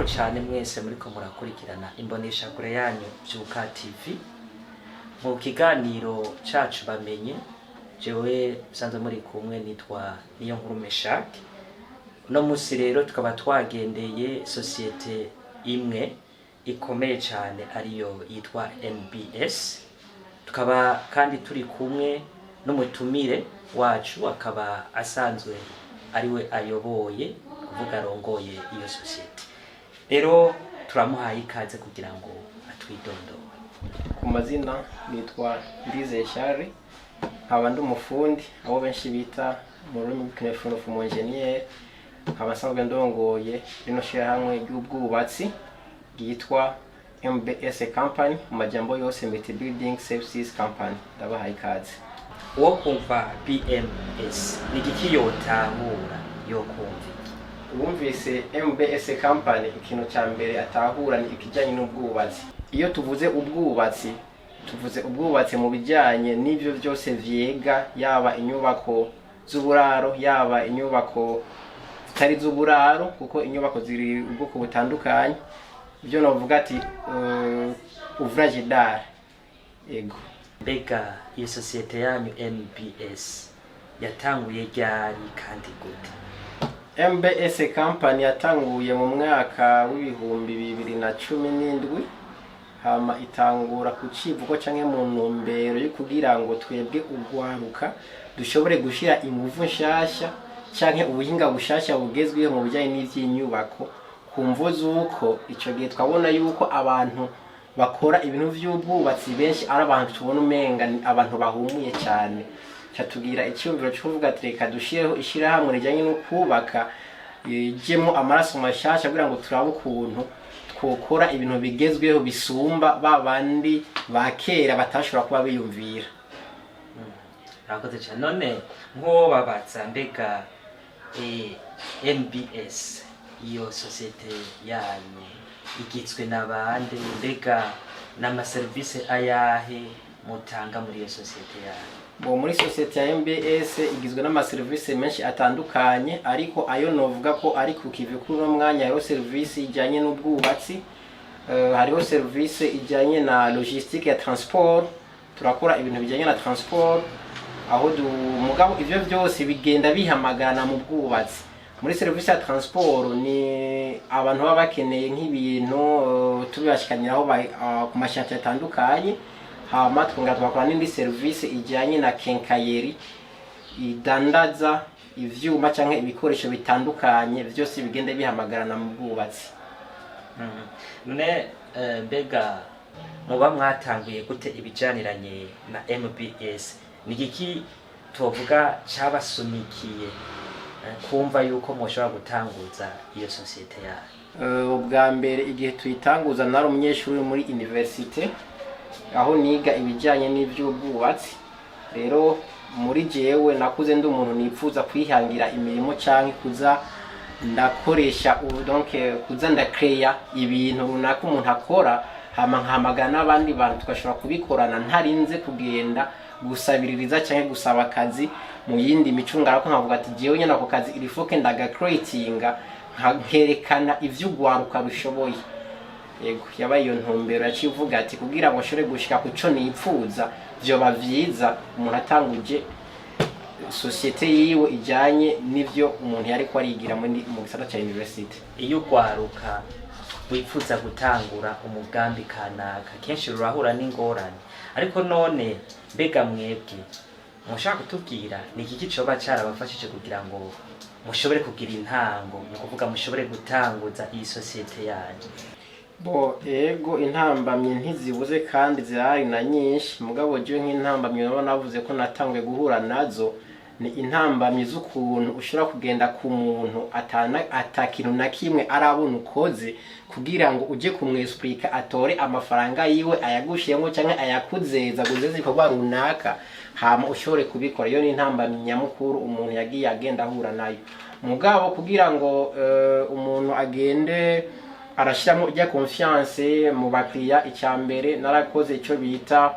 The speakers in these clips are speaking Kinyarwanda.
cyane mwese muriko murakurikirana imbonesha kure yanyu Vyuka TV mu kiganiro cacu bamenye. Jewe sanze muri kumwe nitwa Niyonkuru Meshak. No musi rero tukaba twagendeye societe imwe ikomeye cyane ariyo yitwa MBS. Tukaba kandi turi kumwe n'umutumire wacu akaba asanzwe ariwe ayoboye kuvuga rongoye iyo societe. Rero turamuhaye ikaze kugira ngo atwidondore. Ku mazina nitwa Ndizeye Charles, nkaba ndi umufundi abo benshi bita mu rurimi rw'ikinyarwanda umu-engineer, nkaba nsanzwe ndongoye rino shyirahamwe ry'ubwubatsi ryitwa MBS Company, mu majambo yose Multi Building Services Company. Ndabahaye ikaze. Uwo kumva BMS ni igiki yotahura yo kumva? Wumvise MBS Company, ikintu cya mbere atahura ni ikijyanye n'ubwubatsi. Iyo tuvuze ubwubatsi mu bijyanye n'ibyo byose vyega, yaba inyubako z'uburaro, yaba inyubako zitari z'uburaro, kuko inyubako ziri ubwoko butandukanye. Ibyo navuga ati ouvrage d'art. Ego. Mbega iyo societe yanyu MBS yatanguye ryari kandi gute? MBS Company yatanguye mu mwaka w'ibihumbi 2017, hama itangura ku civugo canke mu ntumbero yo kugira ngo twebwe ugwaruka dushobore gushira ingufu nshasha canke ubuhinga bushasha bugezweho mu bijyanye n'ivy'inyubako. Kumvo zuko ico gihe twabona yuko abantu bakora ibintu vy'ubwubatsi benshi ari abantu tubona umenga abantu bahumuye cyane. Cyatugira icyumviro cyo kuvuga ati reka dushireho ishirahamwe rijyanye no kubaka jemo amaraso mashasha kugira ngo turabe ukuntu twokora ibintu bigezweho bisumba babandi bakera batashobora kuba biyumvira. Rakoze cyane. None nko babatsa mbega MBS iyo societe yanyu igitswe n'abande, mbega n'amaservice ayahe mutanga muri iyo societe yanyu? Muri societe ya MBS igizwe n'amaservice menshi atandukanye, ariko ayo novuga ko ari ku kivi kuri no mwanya yo service ijyanye n'ubwubatsi. Hariho service ijyanye na logistique ya transport, turakora ibintu bijyanye na transport, aho mugabo ivyo byose bigenda bihamagana mu bwubatsi. Muri service ya transport ni abantu baba bakeneye nk'ibintu tubibashikaniraho ku mashantier atandukanye. Hama twakora n'indi service ijyanye na kenkayeri idandaza ivyuma canke ibikoresho bitandukanye byose bigenda bihamagarana mu bwubatsi. None mbega muba mwatanguye gute ibijaniranye na MBS? Ni giki tuvuga cyabasunikiye kumva yuko mushobora gutanguza iyo societe yayo? Ubwa mbere igihe tuyitanguza nari umunyeshuri muri university, aho niga ibijyanye n'ivy'ubwubatsi. Rero muri jewe nakuze ndi umuntu nipfuza kwihangira imirimo canke kuza ndakoresha donc kuza ndakreya ibintu runaka umuntu akora, hama nkamagana n'abandi bantu tugashobora kubikorana ntarinze kugenda gusabiririza canke gusaba akazi mu yindi micungara, ko nkavuga ati jewe nyene ako kazi irifoke ndaga creatinga nkerekana ivy'ugwaruka bishoboye. Yego, yabaye iyo ntumbero yacivuga ati kugira ngo ashobore gushika ku cyo nipfuza vyoba vyiza umuntu atanguje societe yiwe ijyanye n'ivyo umuntu yari ko arigira mu gisata cya university. Iyo ugwaruka wifuza gutangura umugambi kanaka kenshi rurahura n'ingorane, ariko none mbega mwebwe mushaka kutubwira ni iki coba carabafashije kugira ngo mushobore kugira intango, ni kuvuga mushobore gutanguza iyi societe yanyu? Ego, intambamye ntizibuze kandi zirahari na nyinshi, mugabo je nk'intambamye nabo navuze ko natanguye guhura nazo ni intambamye z'ukuntu ushobora kugenda ku muntu atakintu na kimwe arabona ukoze kugira ngo uje kumwesplika atore amafaranga yiwe ayagushiyemo cyangwa ayakuzeza guzeze ibikorwa runaka, hama ushobore kubikora. Iyo ni intambamye nyamukuru umuntu yagiye agenda ahura nayo. Mugabo kugira ngo umuntu agende arashiramo ijya confiance mu bakiriya, icyambere narakoze icyo bita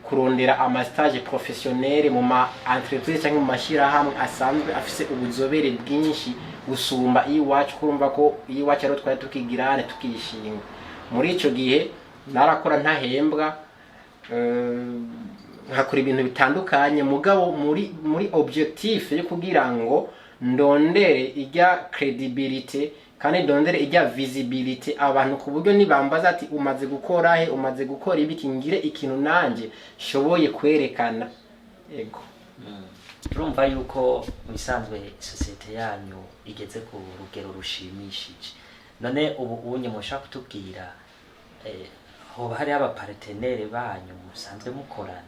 kurondera amastage professionnel mu ma entreprise cyangwa mu mashirahamwe asanzwe afise ubuzobere bwinshi gusumba iwacu, kurumva ko iwacu rero twari tukigirane tukishinga. Muri ico gihe narakora ntahembwa, nkakora ibintu bitandukanye, mugabo muri objectif yo kugira ngo ndondere ijya credibility kandi ndondere ijya visibility abantu ku buryo nibambaza ati umaze gukora he, umaze gukora ibiki, ngire ikintu nanje shoboye kwerekana. Ego turumva yuko bisanzwe societe yanyu igeze ku rugero rushimishije. None ubu unye mushaka kutubwira hoba hari aba partenaire banyu musanzwe mukorana?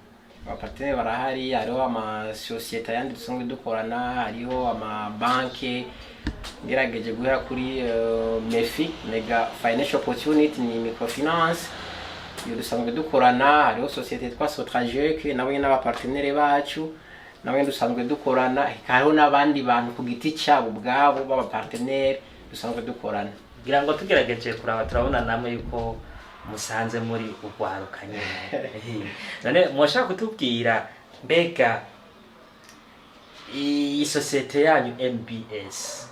Abapartenere barahari, hariho ama societe yandi dusanzwe dukorana, hariho ama banke ngerageje guhera kuri MEFI, Mega Financial Opportunity, ni microfinance iyo dusanzwe dukorana. Hariho societe twa Sotrajec nabo n'abapartenere bacu nabo dusanzwe dukorana. Hariho n'abandi bantu ku giti cyabo ubwabo b'abapartenere dusanzwe dukorana. Kugira ngo tugerageje kuraba turabona namwe yuko musanze muri ugwaruka nyene. None mushaka kutubwira mbega iyi societe yanyu MBS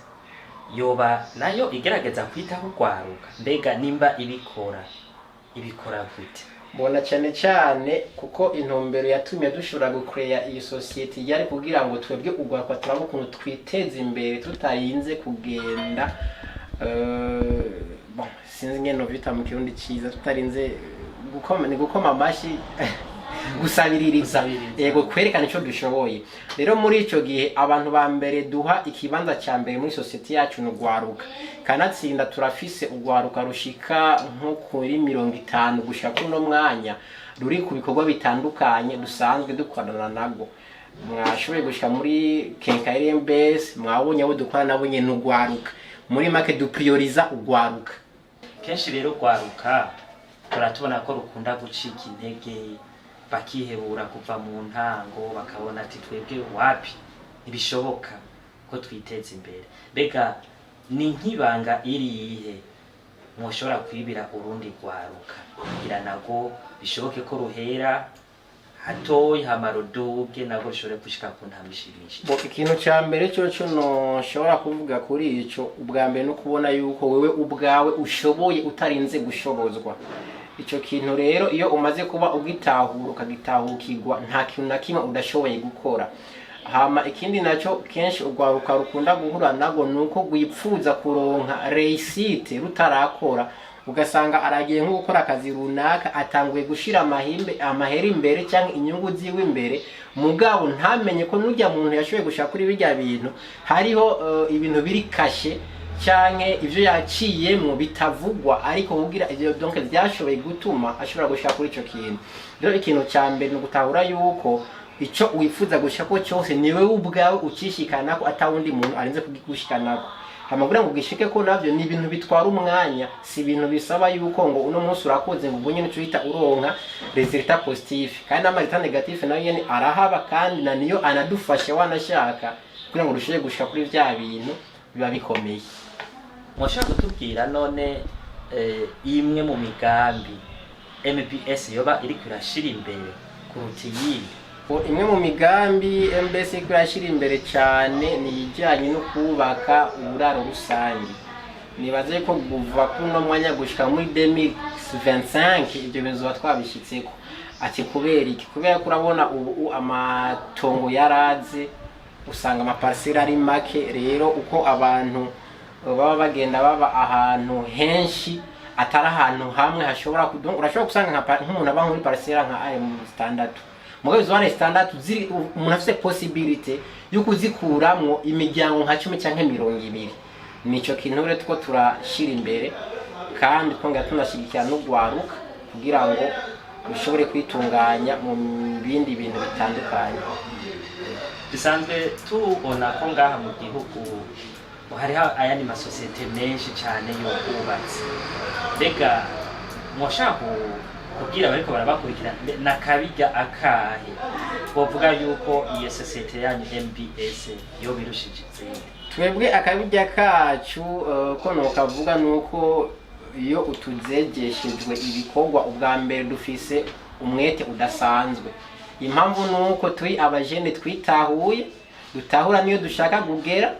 yoba nayo igerageza kwitaho ugwaruka? Mbega nimba ibikora gute? Mbona cyane kuko intumbero yatumye dushobora gucreate iyi societe yari kugira ngo twebwe ugwaruka turabo ukuntu twiteza imbere tutarinze kugenda sinzi ngeno vita mu kirundi cyiza, tutarinze gukoma amashi gusabiririza, yego kwerekana ico dushoboye. Rero muri ico gihe abantu ba mbere duha ikibanza cya mbere muri societe yacu no gwaruka, kanatsinda turafise ugwaruka rushika nko kuri 50 gushika kuno mwanya ruri ku bikorwa bitandukanye dusanzwe dukorana nago. Mwashoboye gushika muri Kenkayire MBS, mwabonye abo dukorana nabo nyene n'ugwaruka. Muri make du prioriza ugwaruka. Kenshi rero ugwaruka turatubona ko rukunda gucika intege, bakihebura kuva mu ntango, bakabona ati twebwe wapi ntibishoboka ko twiteza imbere. Mbega ni nkibanga irihe mwoshobora kwibira urundi gwaruka kugira nago bishoboke ko ruhera hatoyi hamaroduge nago rushobore gushika ku ntamishimisha? Ikintu cya mbere cyo no shobora kuvuga kuri ico, ubwa mbere no kubona yuko wewe ubwawe ushoboye utarinze gushobozwa. Ico kintu rero iyo umaze kuba ugitahura ukagitahukirwa nta kintu na kimwe udashoboye gukora. Hama ikindi naco kenshi ugwaruka rukunda guhura nago nuko gwipfuza kuronka réussite rutarakora, ugasanga aragiye nko gukora akazi runaka atanguye gushira amahera imbere cyangwa inyungu ziwe imbere, mugabo ntamenye ko nujya muntu yashoboye gushaka kuri bijya bintu hariho ibintu biri kashe cyanke ivyo yaciyemo bitavugwa, ariko kugira ivyo donc byashoboye gutuma ashobora gushaka kuri ico kintu. Rero ikintu cya mbere no gutahura yuko ico wifuza gushaka cyose niwe ubwawe ukishikana ko atawundi muntu arinze kugushikanako. Hamagura ngo gishike ko navyo ni ibintu bitwara umwanya, si ibintu bisaba yuko ngo uno munsi urakoze ngo ubunye nico hita uronka resultat positif. Kandi n'amarita negatif nayo yene arahaba, kandi na niyo anadufasha wanashaka kugira ngo rushiye gushika kuri vya bintu biba bikomeye. Mwashaka kutubwira none imwe mu migambi MBS yoba iri kurashira imbere kuruta yindi? Imwe mu migambi MBS iri kurashira imbere cyane ni ijyanye no kubaka uburaro rusange. Nibaze ko kuva kuno mwanya gushika muri 2025 ibyo bizoba twabishitseko. Ati kubera iki? Kubera kurabona ubu amatongo yaraze, usanga amaparcelle ari make, rero uko abantu baba bagenda baba ahantu henshi atari ahantu hamwe hashobora urashobora gusanga nk'umuntu aba muri parcelle nka AM standard, mugabo zone standard ziri umuntu afite possibility yo kuzikuramwo imiryango nka 10 cyangwa 20. Nico kintu rero two turashira imbere, kandi twongera tunashigikira no gwaruka kugira ngo bishobore kwitunganya mu bindi bintu bitandukanye. Bisanzwe tubona ko ngaha mu gihugu hariho ayandi masosiyete menshi cyane yo kubatse. Mbega mwoshaka kugira bariko barabakurikira nakabijya akahe twovuga yuko iyo societe yanyu MBS yo birushije izindi? Twebwe akabijya kacu ko no kavuga nuko iyo utuzegeshejwe ibikorwa, ubwa mbere dufise umwete udasanzwe. Impamvu nuko turi abajene twitahuye, dutahura niyo dushaka kugera.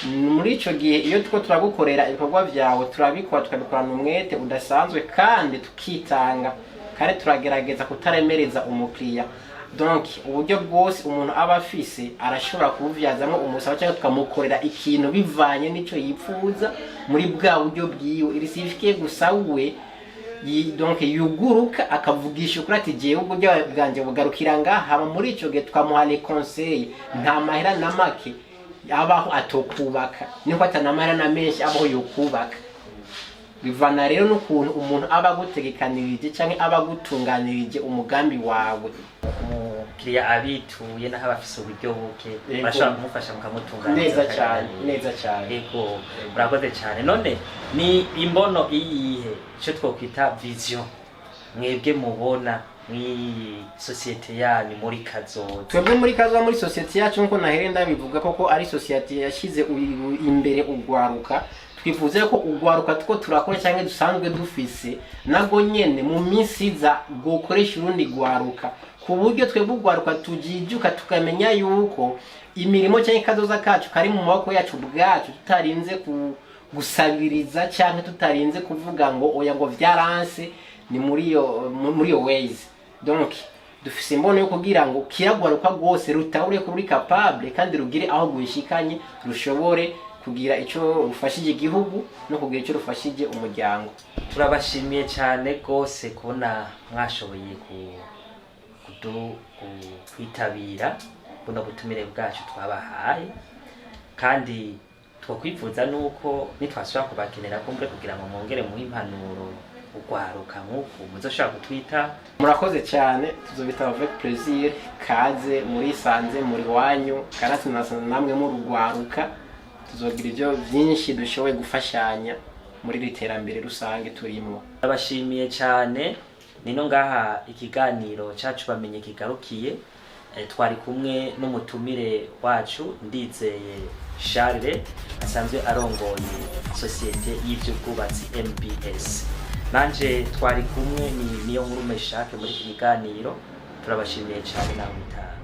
Muri ico gihe iyo tuko turagukorera ibikorwa vyawe turabikora tukabikorana umwete udasanzwe kandi tukitanga, kandi turagerageza kutaremereza umukiriya. Donc uburyo bwose umuntu aba afise arashobora kubuvyazamwo umusaba cyangwa tukamukorera ikintu bivanye n'ico yipfuza muri bwa buryo bwiwe. Irisifike gusa we donc yuguruka akavugisha ukuri ati jewe uburyo bwanje bugarukira ngaha. Muri ico gihe tukamuha les conseils, nta mahera na make abaho atokubaka, niko atanamahera na menshi abaho yokubaka. Bivana rero n'ukuntu umuntu aba gutegekanirije canke aba gutunganirije umugambi wawe. Umukiriya abituye naho abafise uburyo buke bashobora kumufasha mukamutunganiriza neza cyane. Yego, murakoze cyane. None ni imbono iyihe cyo twokwita vision mwebwe mubona muri societe yanyu muri kazoza? Twebwe muri kazoza muri societe yacu nko nahere ndabivuga koko ari societe yashize imbere ugwaruka. Twifuze ko ugwaruka tuko turakora cyangwa dusanzwe dufise nago nyene mu minsi za gukoresha urundi gwaruka, ku buryo twebwe ugwaruka tujijuka tukamenya yuko imirimo cyangwa kazoza kacu kari mu maboko yacu bwacu, tutarinze gusabiriza cyangwa tutarinze kuvuga ngo oya ngo vyaranse ni muri yo ways. Donc dufise imbono yo kugira ngo kiragwaruka rwose rutahure kuri capable kandi rugire aho gwishikanye, rushobore kugira ico rufashije igihugu no kugira ico rufashije umuryango. Turabashimiye cyane gose kubona mwashoboye kwitabira buno butumire bwacu twabahaye, kandi twokwifuza nuko nitwasubira kubakenera kumbe kugira ngo mwongere mu impanuro ugwaruka nk'uko muzoshaka kutwita. Murakoze cyane, tuzobita avec plaisir. Kaze muri sanze muri wanyu, karasi namwe mu rugwaruka, tuzogira ibyo byinshi dushoboye gufashanya muri literambere rusange turimo. Abashimiye cyane, nino ngaha ikiganiro cyacu bamenye kigarukiye. Twari kumwe n'umutumire wacu Ndizeye Charles asanzwe arongoye societe y'ivy'ubwubatsi MBS. Nanje twari kumwe ni Niyonkuru Meshake muri iki kiganiro. Turabashimiye cyane nawe mutaha.